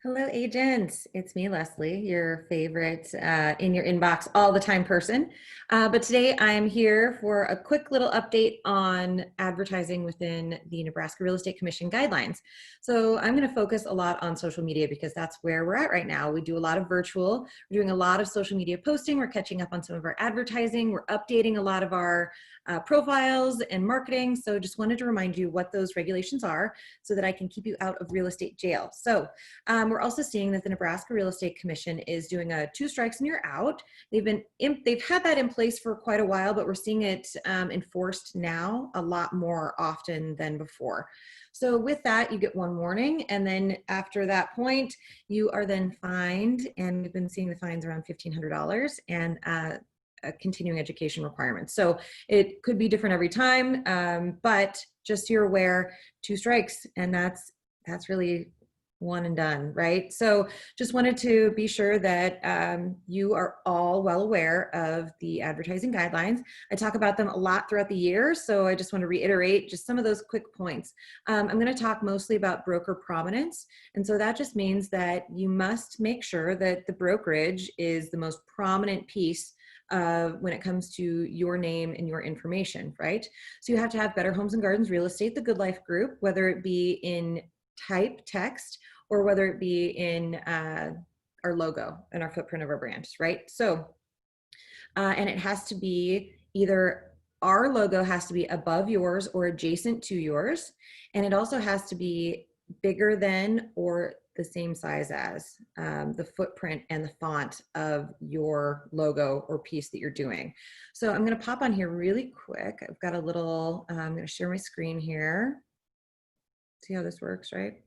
Hello, agents. It's me, Leslie, your favorite in your inbox all the time person. But today I'm here for a quick little update on advertising within the Nebraska Real Estate Commission guidelines. So I'm going to focus a lot on social media because that's where we're at right now. We do a lot of virtual, we're doing a lot of social media posting, we're catching up on some of our advertising, we're updating a lot of our profiles and marketing. So just wanted to remind you what those regulations are so that I can keep you out of real estate jail. So we're also seeing that the Nebraska Real Estate Commission is doing a 2 strikes and you're out. They've had that in place for quite a while, but we're seeing it enforced now a lot more often than before. So with that, you get 1 warning, and then after that point, you are then fined, and we've been seeing the fines around $1,500 and continuing education requirements. So it could be different every time, but just so you're aware, 2 strikes, and that's really one and done, right? So just wanted to be sure that you are all well aware of the advertising guidelines. I talk about them a lot throughout the year, so I just want to reiterate just some of those quick points. I'm going to talk mostly about broker prominence, and so that just means that you must make sure that the brokerage is the most prominent piece when it comes to your name and your information, right? So you have to have Better Homes and Gardens Real Estate, the Good Life Group, whether it be in type text or whether it be in our logo and our footprint of our brand, right? So, and it has to be either our logo has to be above yours or adjacent to yours. And it also has to be bigger than or the same size as the footprint and the font of your logo or piece that you're doing. So I'm going to pop on here really quick. I've got a little, I'm going to share my screen here. See how this works, right?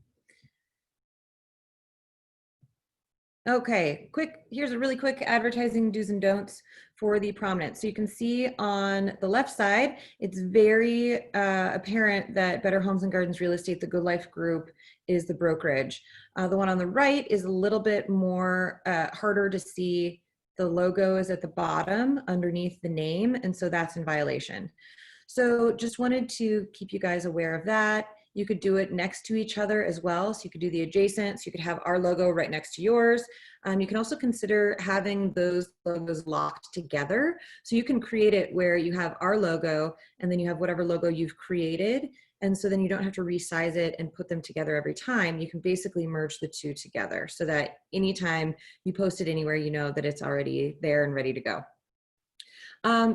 Okay, here's a really quick advertising do's and don'ts for the prominent. So you can see on the left side, it's very apparent that Better Homes and Gardens Real Estate, the Good Life Group, is the brokerage. The one on the right is a little bit more harder to see. The logo is at the bottom underneath the name, and so that's in violation. So just wanted to keep you guys aware of that. You could do it next to each other as well. So you could do the adjacent, so you could have our logo right next to yours. You can also consider having those logos locked together. So you can create it where you have our logo and then you have whatever logo you've created. And so then you don't have to resize it and put them together every time. You can basically merge the 2 together so that anytime you post it anywhere, you know that it's already there and ready to go.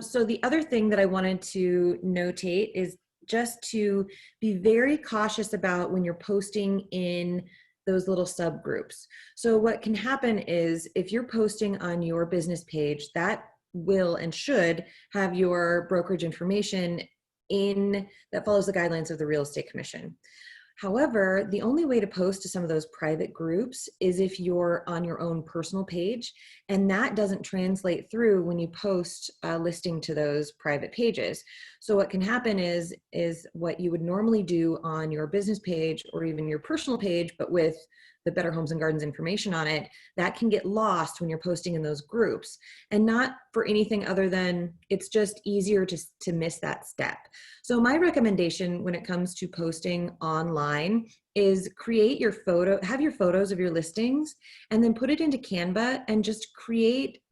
So the other thing that I wanted to notate is just to be very cautious about when you're posting in those little subgroups. So what can happen is if you're posting on your business page, that will and should have your brokerage information that follows the guidelines of the Real Estate Commission. However, the only way to post to some of those private groups is if you're on your own personal page, and that doesn't translate through when you post a listing to those private pages. So what can happen is what you would normally do on your business page or even your personal page, but with the Better Homes and Gardens information on it, that can get lost when you're posting in those groups, and not for anything other than it's just easier to miss that step. So my recommendation when it comes to posting online is have your photos of your listings and then put it into Canva and just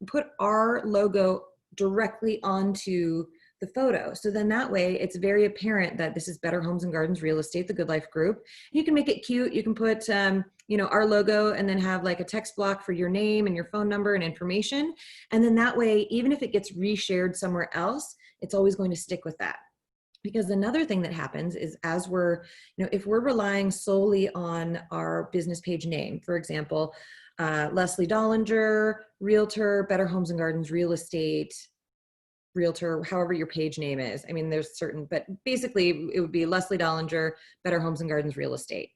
put our logo directly onto the photo. So then that way it's very apparent that this is Better Homes and Gardens Real Estate, the Good Life Group. You can make it cute. You can put, our logo and then have like a text block for your name and your phone number and information. And then that way, even if it gets reshared somewhere else, it's always going to stick with that. Because another thing that happens is if we're relying solely on our business page name, for example, Leslie Dollinger, Realtor, Better Homes and Gardens Real Estate, Realtor, however your page name is. I mean, but basically it would be Leslie Dollinger, Better Homes and Gardens Real Estate.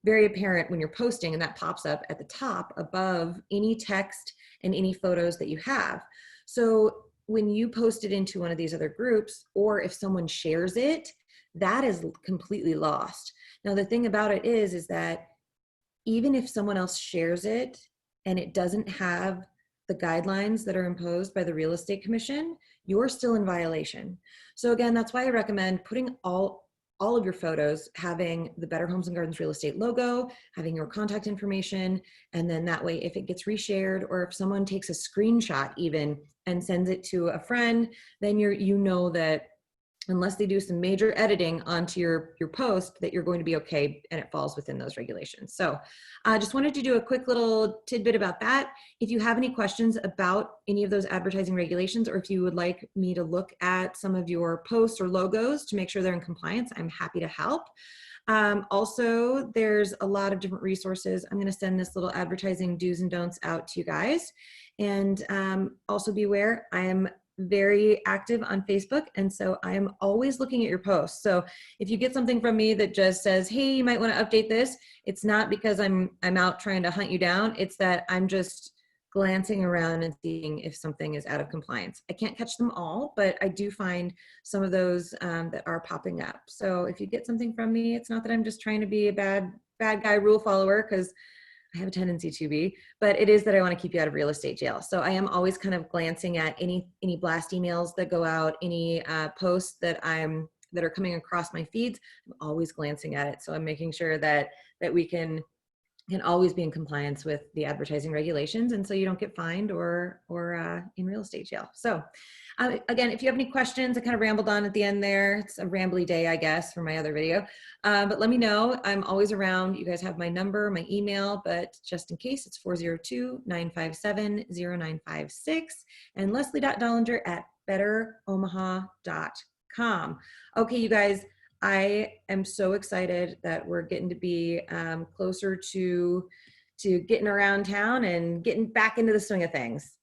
Very apparent when you're posting, and that pops up at the top above any text and any photos that you have. So when you post it into one of these other groups, or if someone shares it, that is completely lost. Now, the thing about it is that even if someone else shares it and it doesn't have the guidelines that are imposed by the Real Estate Commission, you're still in violation. So again, that's why I recommend putting all all of your photos having the Better Homes and Gardens Real Estate logo, having your contact information, and then that way if it gets reshared or if someone takes a screenshot even and sends it to a friend, then you know that unless they do some major editing onto your post, that you're going to be okay and it falls within those regulations. So I just wanted to do a quick little tidbit about that. If you have any questions about any of those advertising regulations, or if you would like me to look at some of your posts or logos to make sure they're in compliance, I'm happy to help. Also, there's a lot of different resources. I'm going to send this little advertising do's and don'ts out to you guys. And also be aware, I am very active on Facebook. And so I am always looking at your posts. So if you get something from me that just says, hey, you might want to update this, it's not because I'm out trying to hunt you down. It's that I'm just glancing around and seeing if something is out of compliance. I can't catch them all, but I do find some of those that are popping up. So if you get something from me, it's not that I'm just trying to be a bad guy rule follower, because I have a tendency to be, but it is that I want to keep you out of real estate jail. So I am always kind of glancing at any blast emails that go out, any posts that are coming across my feeds. I'm always glancing at it. So I'm making sure that we can always be in compliance with the advertising regulations, and so you don't get fined or in real estate jail. So again, if you have any questions, I kind of rambled on at the end there. It's a rambly day, I guess, for my other video. But let me know. I'm always around. You guys have my number, my email, but just in case, it's 402-957-0956 and leslie.dollinger@betteromaha.com. Okay, you guys, I am so excited that we're getting to be closer to getting around town and getting back into the swing of things.